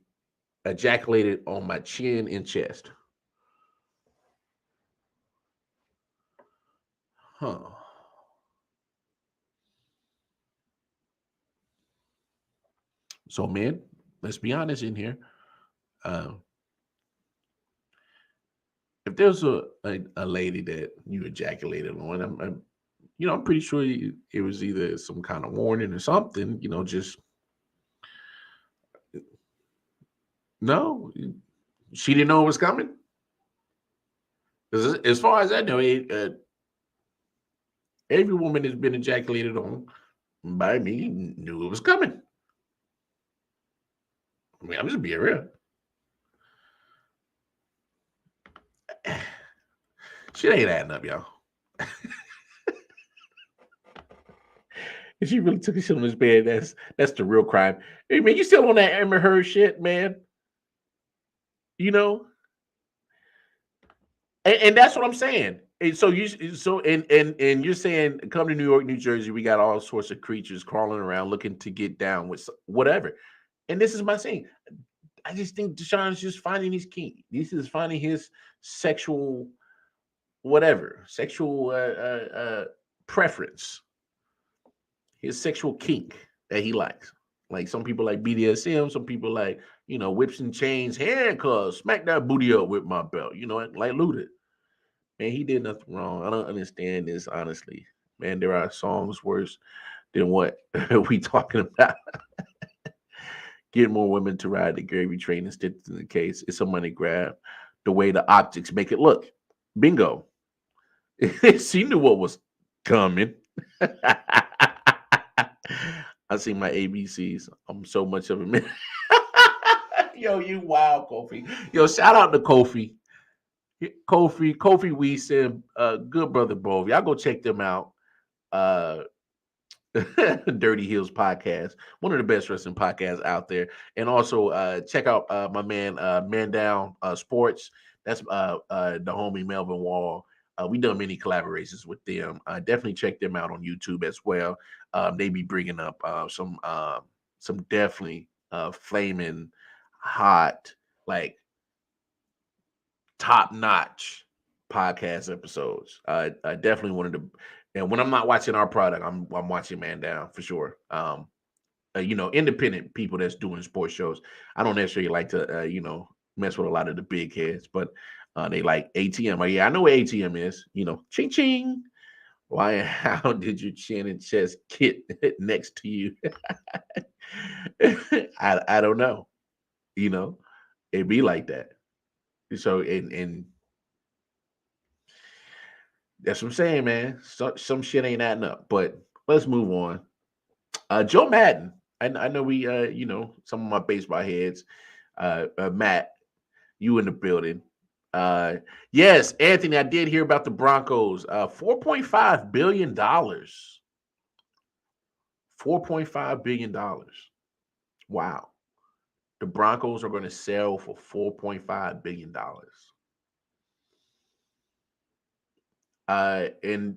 ejaculated on my chin and chest. Huh. So, men, let's be honest in here. Uh, if there's a lady that you ejaculated on, I'm pretty sure it was either some kind of warning or something. Just no, she didn't know it was coming. Because as far as I know, every woman that's been ejaculated on by me knew it was coming. I mean, I'm just being real. Shit ain't adding up, y'all. If she really took a shit on this bed, that's the real crime. Hey man, you still on that Amber Heard shit, man? You know, and that's what I'm saying. And and you're saying come to New York, New Jersey, we got all sorts of creatures crawling around looking to get down with whatever. And this is my saying. I just think Deshaun's just finding his key. This is finding his sexual sexual preference, his sexual kink that he likes. Like some people like BDSM, some people like, whips and chains, handcuffs, smack that booty up with my belt, like Luda. Man, he did nothing wrong. I don't understand this, honestly. Man, there are songs worse than what we talking about. Get more women to ride the gravy train and stick to the case. It's a money grab. The way the optics make it look. Bingo. She knew what was coming. I see my ABCs. I'm so much of a man. Yo, you wild, Kofi. Yo, shout out to Kofi. Kofi Weeson, good brother both. Y'all go check them out. Dirty Heels podcast, one of the best wrestling podcasts out there. And also check out my man Man Down Sports. That's the homie Melvin Wall. We done many collaborations with them. Definitely check them out on YouTube as well. They be bringing up some definitely flaming hot, like top notch podcast episodes. I definitely wanted to. And when I'm not watching our product, I'm watching Man Down for sure. Independent people that's doing sports shows. I don't necessarily like to mess with a lot of the big heads, but they like ATM. Yeah, I know what ATM is. Ching ching. Why and how did your chin and chest get next to you? I don't know. It be like that. So and that's what I'm saying, man. Some shit ain't adding up. But let's move on. Joe Madden. I know we some of my baseball heads. Matt, you in the building. Yes, Anthony, I did hear about the Broncos. $4.5 billion. $4.5 billion. Wow. The Broncos are going to sell for $4.5 billion. And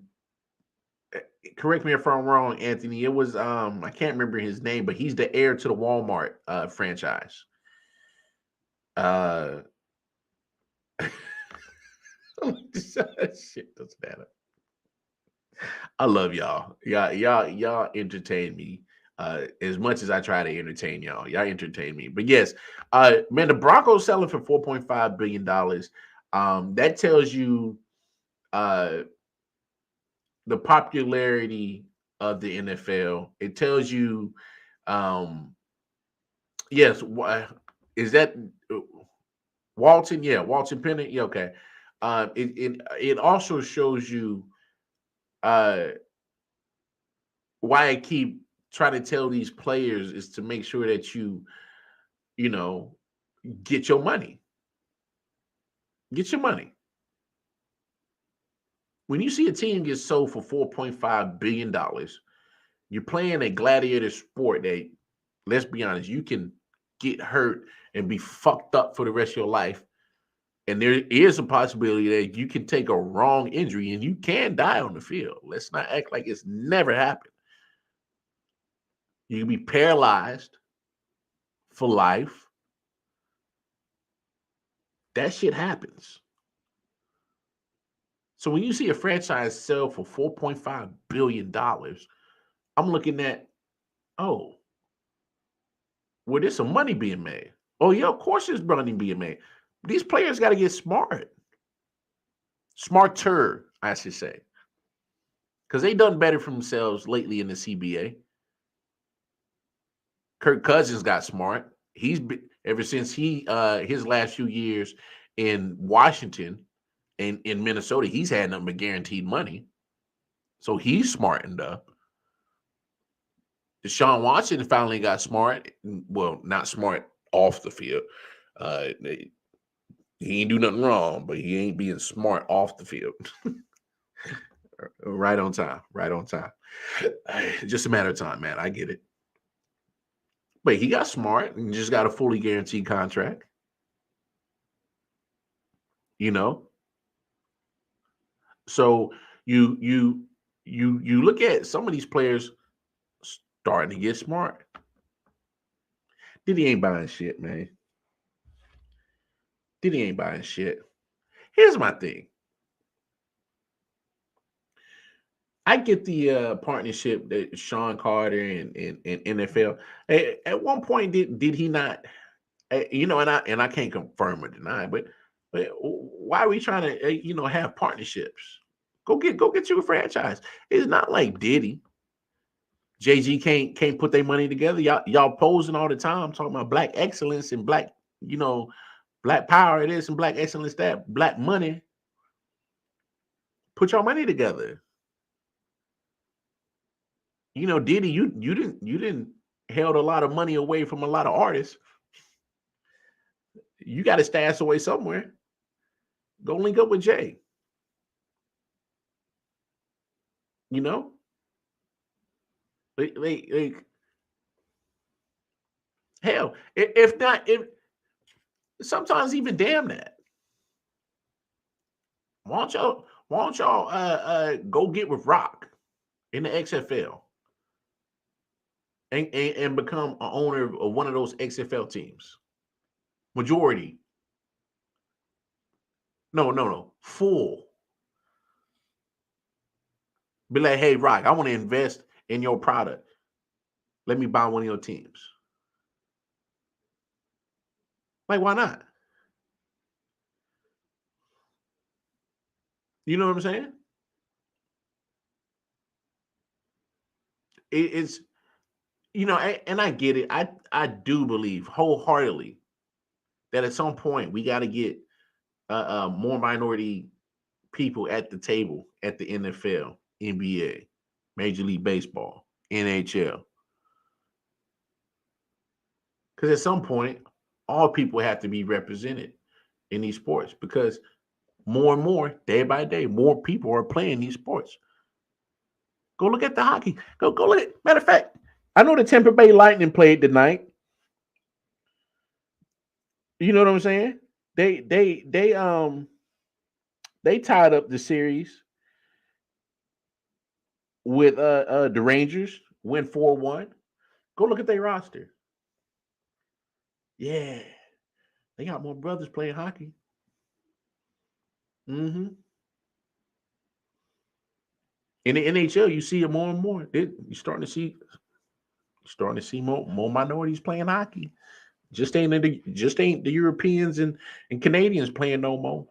correct me if I'm wrong, Anthony. It was I can't remember his name, but he's the heir to the Walmart franchise. Shit doesn't matter. I love y'all. Y'all entertain me as much as I try to entertain y'all. Y'all entertain me. But yes, man, the Broncos selling for $4.5 billion. That tells you the popularity of the NFL. It tells you, yes, is that Walton? Yeah, Walton Pennant. Yeah, okay. It also shows you why I keep trying to tell these players is to make sure that you get your money. Get your money. When you see a team get sold for $4.5 billion, you're playing a gladiator sport that, let's be honest, you can get hurt and be fucked up for the rest of your life. And there is a possibility that you can take a wrong injury and you can die on the field. Let's not act like it's never happened. You can be paralyzed for life. That shit happens. So when you see a franchise sell for $4.5 billion, I'm looking at, oh, well, there's some money being made. Oh, yeah, of course there's money being made. These players got to get smart. Smarter, I should say. Because they done better for themselves lately in the CBA. Kirk Cousins got smart. He's been, ever since his last few years in Washington and in Minnesota, he's had nothing but guaranteed money. So he's smartened up. Deshaun Watson finally got smart. Well, not smart off the field. He ain't do nothing wrong, but he ain't being smart off the field. Right on time. Right on time. Just a matter of time, man. I get it. But he got smart and just got a fully guaranteed contract. You know? So you look at some of these players starting to get smart. Diddy ain't buying shit, man. Diddy ain't buying shit. Here's my thing. I get the partnership that Sean Carter and NFL. At one point, did he not? You know, and I can't confirm or deny, but why are we trying to have partnerships? Go get you a franchise. It's not like Diddy. Jay-Z can't put their money together. Y'all posing all the time talking about black excellence and black power this and black excellence that, black money. Put your money together. You know, Diddy, you didn't held a lot of money away from a lot of artists. You got to stash away somewhere. Go link up with Jay. You know? Hell, if not, sometimes even damn that. Why don't y'all go get with Rock in the XFL and become an owner of one of those XFL teams? Majority. No. Full. Be like, hey, Rock, I want to invest in your product. Let me buy one of your teams. Like, why not? You know what I'm saying? It's, and I get it. I do believe wholeheartedly that at some point we got to get more minority people at the table at the NFL, NBA, Major League Baseball, NHL. Because at some point, all people have to be represented in these sports because more and more, day by day, more people are playing these sports. Go look at the hockey. Go look at, matter of fact, I know the Tampa Bay Lightning played tonight. You know what I'm saying? They tied up the series with the Rangers, win 4-1. Go look at their roster. Yeah. They got more brothers playing hockey. Mm-hmm. In the NHL, you see it more and more. You're starting to see more minorities playing hockey. Just ain't the Europeans and Canadians playing no more.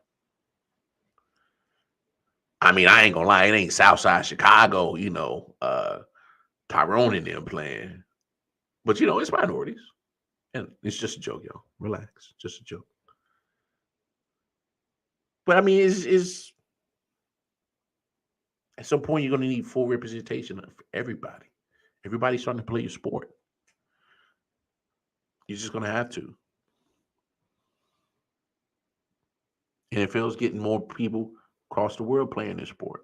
I mean, I ain't gonna lie, it ain't Southside Chicago, Tyrone and them playing. But it's minorities. And it's just a joke, y'all. Relax. Just a joke. But I mean, is at some point you're gonna need full representation of everybody. Everybody's starting to play your sport. You're just gonna have to. NFL's getting more people across the world playing this sport.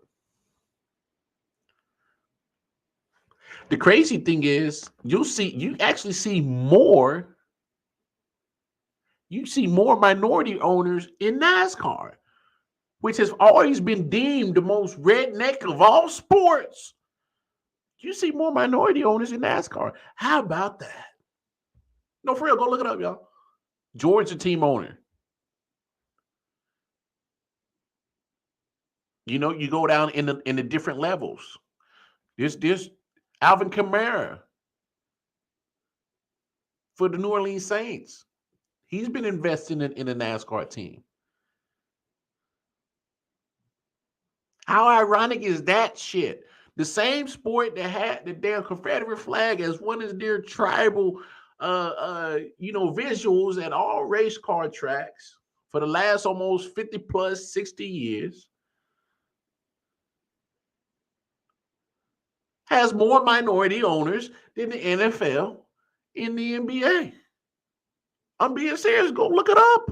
The crazy thing is, you actually see more. You see more minority owners in NASCAR, which has always been deemed the most redneck of all sports. You see more minority owners in NASCAR. How about that? No, for real, go look it up, y'all. Georgia team owner. You know, you go down in the different levels. There's Alvin Kamara for the New Orleans Saints. He's been investing in a NASCAR team. How ironic is that shit? The same sport that had the damn Confederate flag as one of their tribal visuals at all race car tracks for the last almost 50 plus 60 years has more minority owners than the NFL in the NBA. I'm being serious. Go look it up.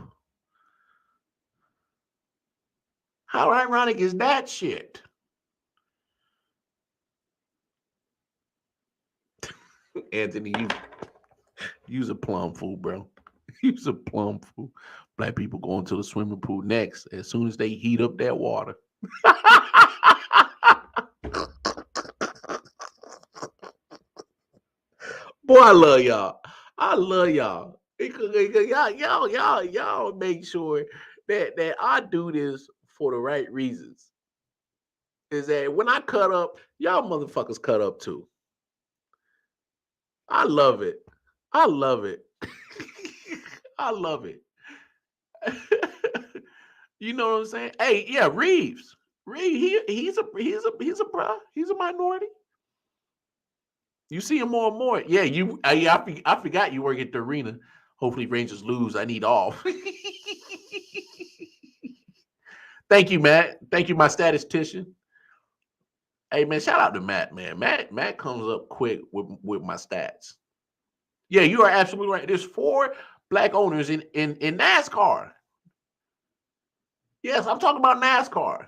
How ironic is that shit? Anthony, you's a plum fool, bro. You's a plum fool. Black people going to the swimming pool next as soon as they heat up that water. Boy, I love y'all. I love y'all. Y'all make sure that I do this for the right reasons. Is that when I cut up, y'all motherfuckers cut up too. I love it. I love it. I love it. You know what I'm saying? Hey, yeah, Reeves. He's a minority. You see him more and more. Yeah, I forgot you work at the arena. Hopefully Rangers lose. I need off. Thank you, Matt. Thank you, my statistician. Hey man, shout out to Matt, man. Matt comes up quick with my stats. Yeah, you are absolutely right. There's 4 black owners in NASCAR. Yes, I'm talking about NASCAR.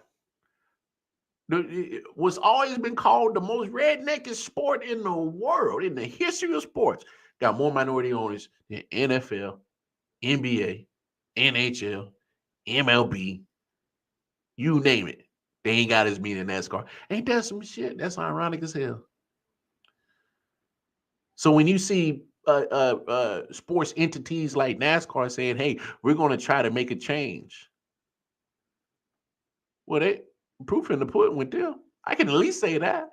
What's always been called the most redneckest sport in the world, in the history of sports, got more minority owners than NFL, NBA, NHL, MLB, you name it. They ain't got as many in NASCAR. Ain't that some shit? That's ironic as hell. So when you see sports entities like NASCAR saying, hey, we're going to try to make a change. Well, they proof in the pudding with them. I can at least say that.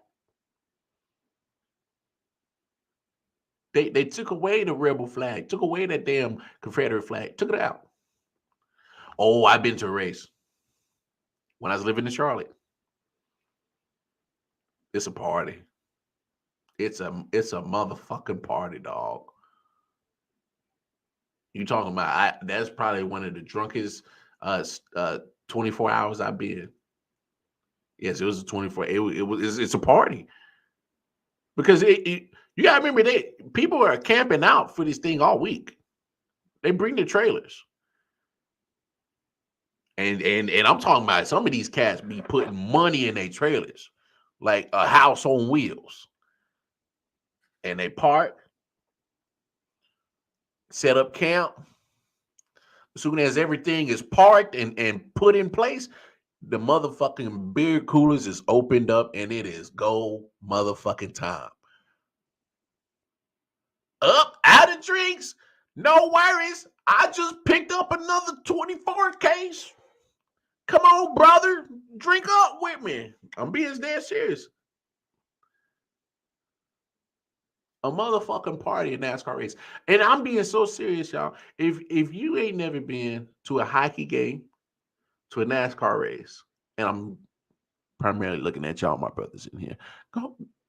They took away the rebel flag, took away that damn Confederate flag, took it out. Oh, I've been to a race when I was living in Charlotte. It's a party. It's a motherfucking party, dog. You talking about? That's probably one of the drunkest 24 hours I've been. Yes, it was a 24. It's a party because you gotta remember people are camping out for this thing all week. They bring the trailers, and I'm talking about some of these cats be putting money in their trailers, like a house on wheels, and they park, set up camp. As soon as everything is parked and put in place, the motherfucking beer coolers is opened up and it is go motherfucking time. Up, out of drinks, no worries. I just picked up another 24 case. Come on, brother, drink up with me. I'm being dead serious. A motherfucking party in NASCAR race. And I'm being so serious, y'all. If you ain't never been to a hockey game, to a NASCAR race, and I'm primarily looking at y'all, my brothers in here,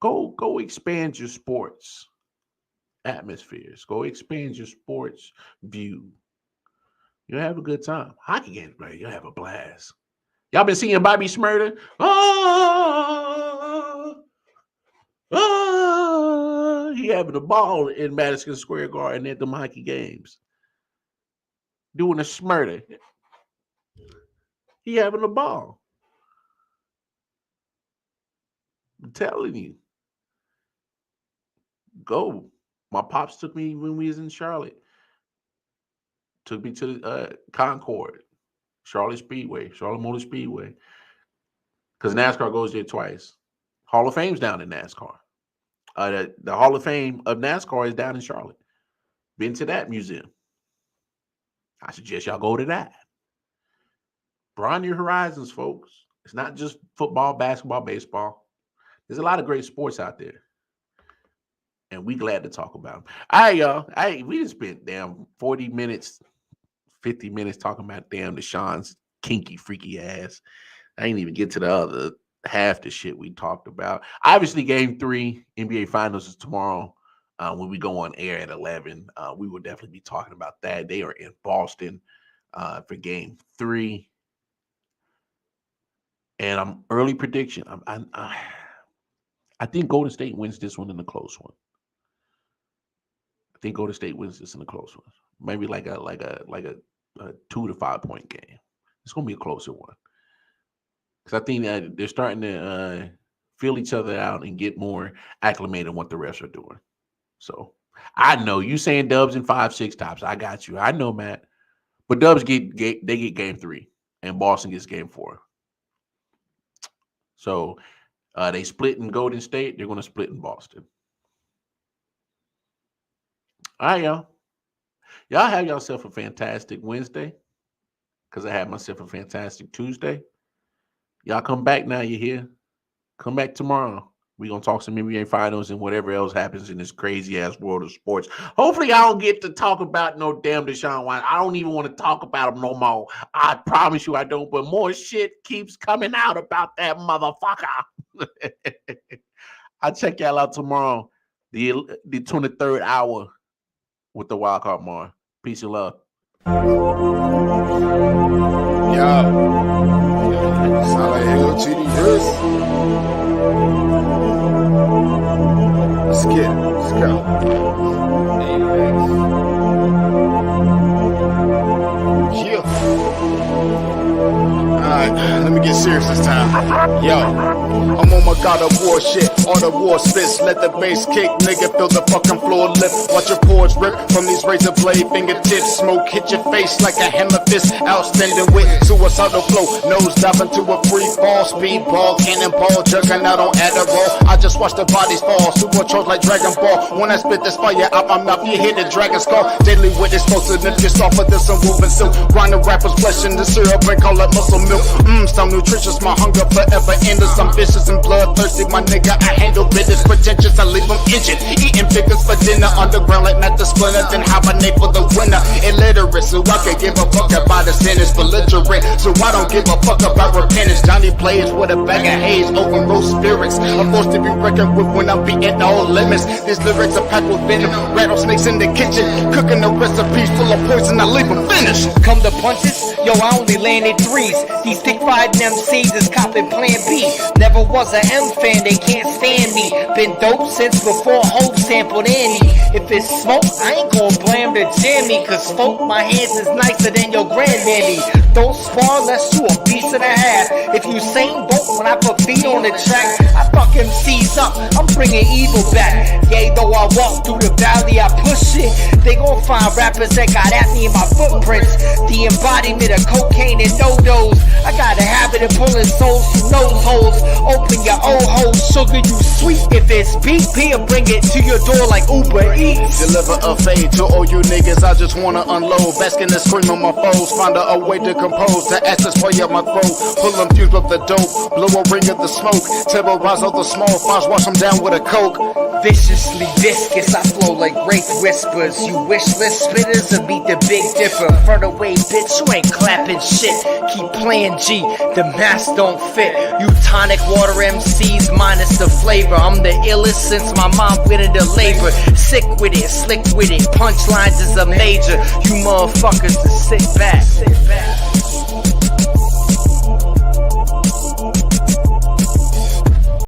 go expand your sports atmospheres. Go expand your sports view. You'll have a good time. Hockey games, bro, you'll have a blast. Y'all been seeing Bobby Shmurda? He having a ball in Madison Square Garden at the hockey games. Doing a Shmurda. He having a ball. I'm telling you. Go. My pops took me when we was in Charlotte. Took me to the Concord, Charlotte Motor Speedway. Because NASCAR goes there twice. Hall of Fame's down in NASCAR. The Hall of Fame of NASCAR is down in Charlotte. Been to that museum. I suggest y'all go to that. Broaden your horizons, folks. It's not just football, basketball, baseball. There's a lot of great sports out there. And we glad to talk about them. All right, y'all. We just spent damn 40 minutes, 50 minutes talking about damn Deshaun's kinky, freaky ass. I ain't even get to the other half the shit we talked about. Obviously, Game 3, NBA Finals is tomorrow. When we go on air at 11, we will definitely be talking about that. They are in Boston for Game 3. And I'm early prediction. I think Golden State wins this one in a close one. I think Golden State wins this in a close one. Maybe like a 2 to 5 point game. It's gonna be a closer one. Because I think that they're starting to feel each other out and get more acclimated in what the refs are doing. So I know you saying Dubs in 5-6 tops. I got you. I know, Matt. But Dubs get Game 3 and Boston gets Game 4. So they split in Golden State. They're going to split in Boston. All right, y'all. Y'all have yourself a fantastic Wednesday because I had myself a fantastic Tuesday. Y'all come back now. You're here. Come back tomorrow. We're going to talk some NBA Finals and whatever else happens in this crazy-ass world of sports. Hopefully, I don't get to talk about no damn Deshaun Watson. I don't even want to talk about him no more. I promise you I don't. But more shit keeps coming out about that motherfucker. I'll check y'all out tomorrow, the 23rd hour with the Wildcard Mar. Peace and love. Yeah. Sound like hell, GD Hurst. Let's get it. Let's go. Alright, let me get serious this time. Yo, I'm on my God of War shit. All the war spits, let the bass kick. Nigga, feel the fucking floor lift. Watch your pores rip from these razor blade fingertips. Smoke hit your face like a hammer fist. Outstanding with suicidal flow. Nose diving to a free fall. Speedball, cannonball, jerking out on Adderall. I just watch the bodies fall. Supercharged like Dragon Ball. When I spit this fire out my mouth, you hear the dragon skull. Daily with explosiveness, get softer than some woven silk. Grind the rapper's flesh in the syrup and call it muscle milk. Some nutritious, my hunger forever endless. I'm vicious and bloodthirsty, my nigga. I handle business pretentious, I leave them injured. Eating figures for dinner, underground like not the splinter. Then hibernate for the winter. Illiterate, so I can give a fuck about the sentence. Belligerent, so I don't give a fuck about repentance. Johnny plays with a bag of haze over roast spirits. I'm forced to be reckoned with when I'm beating all limits. These lyrics are packed with venom. Rattlesnakes in the kitchen, cooking the recipes full of poison. I leave them finished. Come to punches, yo, I only landed threes. These thick fighting MCs is copping plan B. Never was an M fan, they can't stand me. Been dope since before Hope sampled Annie. If it's smoke, I ain't gon' blame the jammy. Cause folk, my hands is nicer than your granddaddy. Don't spar unless you a piece and a half. If you same boat when I put feet on the track, I fuck MCs up, I'm bringing evil back. Yea, though I walk through the valley, I push it. They gon' find rappers that got at me in my footprints. The embodiment of cocaine and no-dos. I got a habit of pulling souls through nose holes. Open your old hole, sugar, you sweet. If it's beef, I'll bring it to your door like Uber Eats. Deliver a fade to all you niggas, I just wanna unload. Basking and scream on my foes, find a way to compose. The ashes play up my throat, pull them fuse up the dope. Blow a ring of the smoke, terrorize all the small fires, wash them down with a coke. Viciously viscous, I flow like rape whispers. You wishless spitters will beat the Big Dipper. Front away, bitch, you ain't clapping shit. Keep playing G, the mask don't fit. You tonic water MCs minus the flavor. I'm the illest since my mom went into labor. Sick with it, slick with it, punchlines is a major. You motherfuckers to sit back.